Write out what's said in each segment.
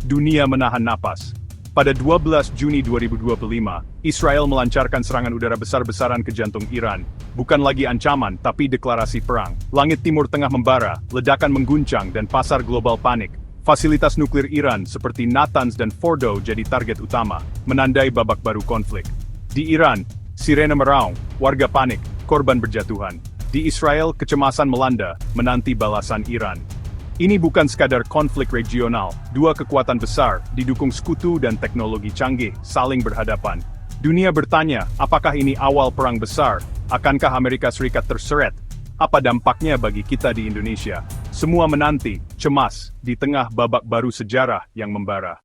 dunia menahan napas. Pada 12 Juni 2025, Israel melancarkan serangan udara besar-besaran ke jantung Iran. Bukan lagi ancaman, tapi deklarasi perang. Langit Timur Tengah membara, ledakan mengguncang, dan pasar global panik. Fasilitas nuklir Iran seperti Natanz dan Fordow jadi target utama, menandai babak baru konflik. Di Iran, sirene meraung, warga panik, korban berjatuhan. Di Israel, kecemasan melanda, menanti balasan Iran. Ini bukan sekadar konflik regional, dua kekuatan besar, didukung sekutu dan teknologi canggih, saling berhadapan. Dunia bertanya, apakah ini awal perang besar? Akankah Amerika Serikat terseret? Apa dampaknya bagi kita di Indonesia? Semua menanti, cemas, di tengah babak baru sejarah yang membara.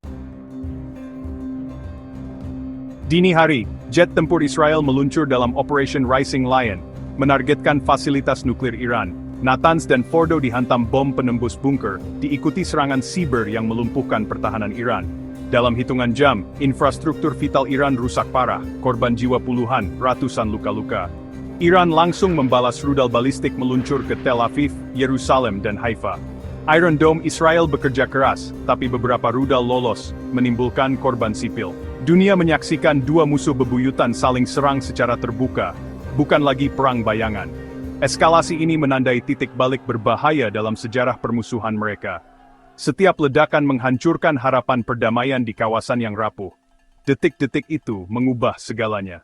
Dini hari, jet tempur Israel meluncur dalam Operation Rising Lion, menargetkan fasilitas nuklir Iran. Natanz dan Fordow dihantam bom penembus bunker, diikuti serangan siber yang melumpuhkan pertahanan Iran. Dalam hitungan jam, infrastruktur vital Iran rusak parah, korban jiwa puluhan, ratusan luka-luka. Iran langsung membalas rudal balistik meluncur ke Tel Aviv, Yerusalem, dan Haifa. Iron Dome Israel bekerja keras, tapi beberapa rudal lolos, menimbulkan korban sipil. Dunia menyaksikan dua musuh bebuyutan saling serang secara terbuka, bukan lagi perang bayangan. Eskalasi ini menandai titik balik berbahaya dalam sejarah permusuhan mereka. Setiap ledakan menghancurkan harapan perdamaian di kawasan yang rapuh. Detik-detik itu mengubah segalanya.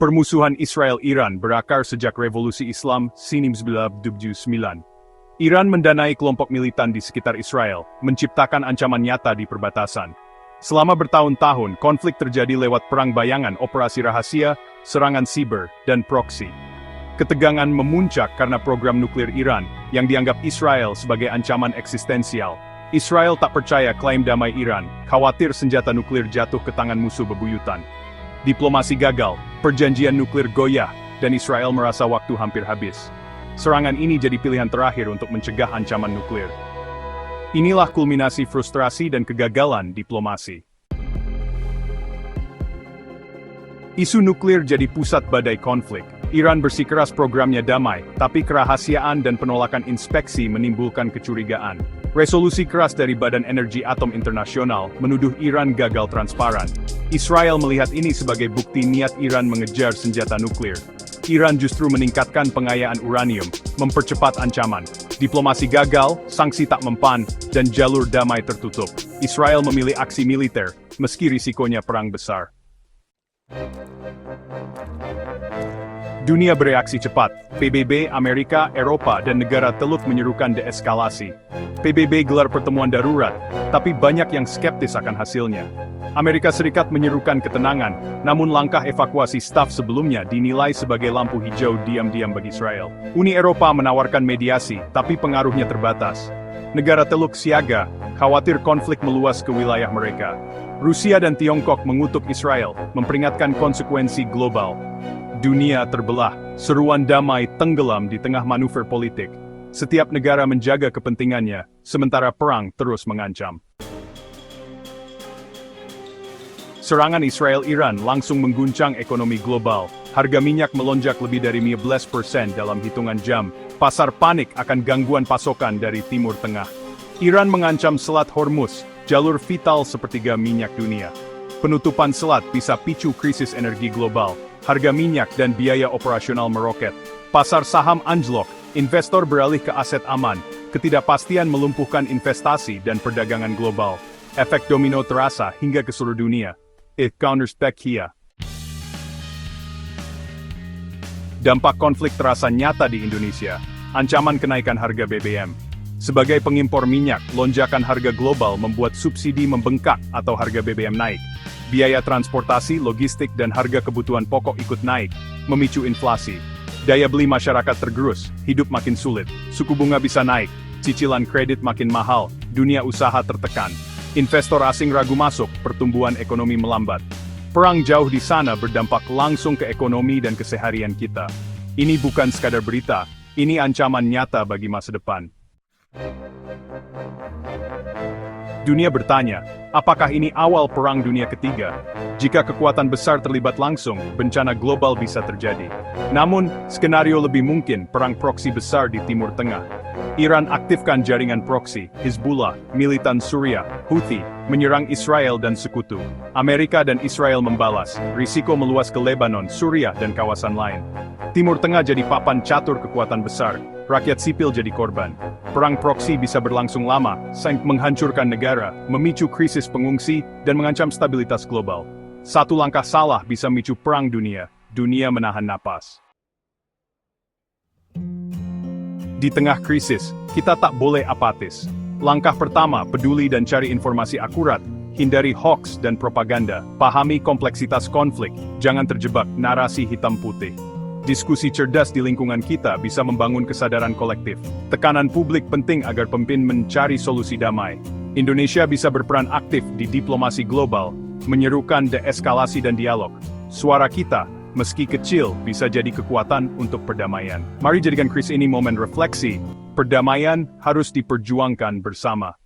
Permusuhan Israel-Iran berakar sejak Revolusi Islam 1979. Iran mendanai kelompok militan di sekitar Israel, menciptakan ancaman nyata di perbatasan. Selama bertahun-tahun, konflik terjadi lewat perang bayangan, operasi rahasia, serangan siber, dan proksi. Ketegangan memuncak karena program nuklir Iran, yang dianggap Israel sebagai ancaman eksistensial. Israel tak percaya klaim damai Iran, khawatir senjata nuklir jatuh ke tangan musuh bebuyutan. Diplomasi gagal, perjanjian nuklir goyah, dan Israel merasa waktu hampir habis. Serangan ini jadi pilihan terakhir untuk mencegah ancaman nuklir. Inilah kulminasi frustrasi dan kegagalan diplomasi. Isu nuklir jadi pusat badai konflik. Iran bersikeras programnya damai, tapi kerahasiaan dan penolakan inspeksi menimbulkan kecurigaan. Resolusi keras dari Badan Energi Atom Internasional menuduh Iran gagal transparan. Israel melihat ini sebagai bukti niat Iran mengejar senjata nuklir. Iran justru meningkatkan pengayaan uranium, mempercepat ancaman. Diplomasi gagal, sanksi tak mempan, dan jalur damai tertutup. Israel memilih aksi militer, meski risikonya perang besar. Dunia bereaksi cepat. PBB, Amerika, Eropa, dan negara Teluk menyerukan deeskalasi. PBB gelar pertemuan darurat, tapi banyak yang skeptis akan hasilnya. Amerika Serikat menyerukan ketenangan, namun langkah evakuasi staf sebelumnya dinilai sebagai lampu hijau diam-diam bagi Israel. Uni Eropa menawarkan mediasi, tapi pengaruhnya terbatas. Negara Teluk siaga, khawatir konflik meluas ke wilayah mereka. Rusia dan Tiongkok mengutuk Israel, memperingatkan konsekuensi global. Dunia terbelah, seruan damai tenggelam di tengah manuver politik. Setiap negara menjaga kepentingannya, sementara perang terus mengancam. Serangan Israel-Iran langsung mengguncang ekonomi global. Harga minyak melonjak lebih dari 15% dalam hitungan jam. Pasar panik akan gangguan pasokan dari Timur Tengah. Iran mengancam Selat Hormuz, jalur vital sepertiga minyak dunia. Penutupan selat bisa picu krisis energi global. Harga minyak dan biaya operasional meroket. Pasar saham anjlok, investor beralih ke aset aman. Ketidakpastian melumpuhkan investasi dan perdagangan global. Efek domino terasa hingga ke seluruh dunia. Dampak konflik terasa nyata di Indonesia. Ancaman kenaikan harga BBM. Sebagai pengimpor minyak, lonjakan harga global membuat subsidi membengkak atau harga BBM naik. Biaya transportasi, logistik, dan harga kebutuhan pokok ikut naik, memicu inflasi. Daya beli masyarakat tergerus, hidup makin sulit, suku bunga bisa naik, cicilan kredit makin mahal, dunia usaha tertekan. Investor asing ragu masuk, pertumbuhan ekonomi melambat. Perang jauh di sana berdampak langsung ke ekonomi dan keseharian kita. Ini bukan sekadar berita, ini ancaman nyata bagi masa depan. Dunia bertanya, apakah ini awal Perang Dunia Ketiga? Jika kekuatan besar terlibat langsung, bencana global bisa terjadi. Namun, skenario lebih mungkin perang proksi besar di Timur Tengah. Iran aktifkan jaringan proksi, Hizbullah, militan Suriah, Houthi, menyerang Israel dan sekutu. Amerika dan Israel membalas, risiko meluas ke Lebanon, Suriah dan kawasan lain. Timur Tengah jadi papan catur kekuatan besar, rakyat sipil jadi korban. Perang proksi bisa berlangsung lama, menghancurkan negara, memicu krisis pengungsi, dan mengancam stabilitas global. Satu langkah salah bisa memicu perang dunia, dunia menahan napas. Di tengah krisis, kita tak boleh apatis. Langkah pertama, peduli dan cari informasi akurat, hindari hoax dan propaganda, pahami kompleksitas konflik, jangan terjebak narasi hitam putih. Diskusi cerdas di lingkungan kita bisa membangun kesadaran kolektif. Tekanan publik penting agar pemimpin mencari solusi damai. Indonesia bisa berperan aktif di diplomasi global, menyerukan deeskalasi dan dialog. Suara kita, meski kecil, bisa jadi kekuatan untuk perdamaian. Mari jadikan krisis ini momen refleksi. Perdamaian harus diperjuangkan bersama.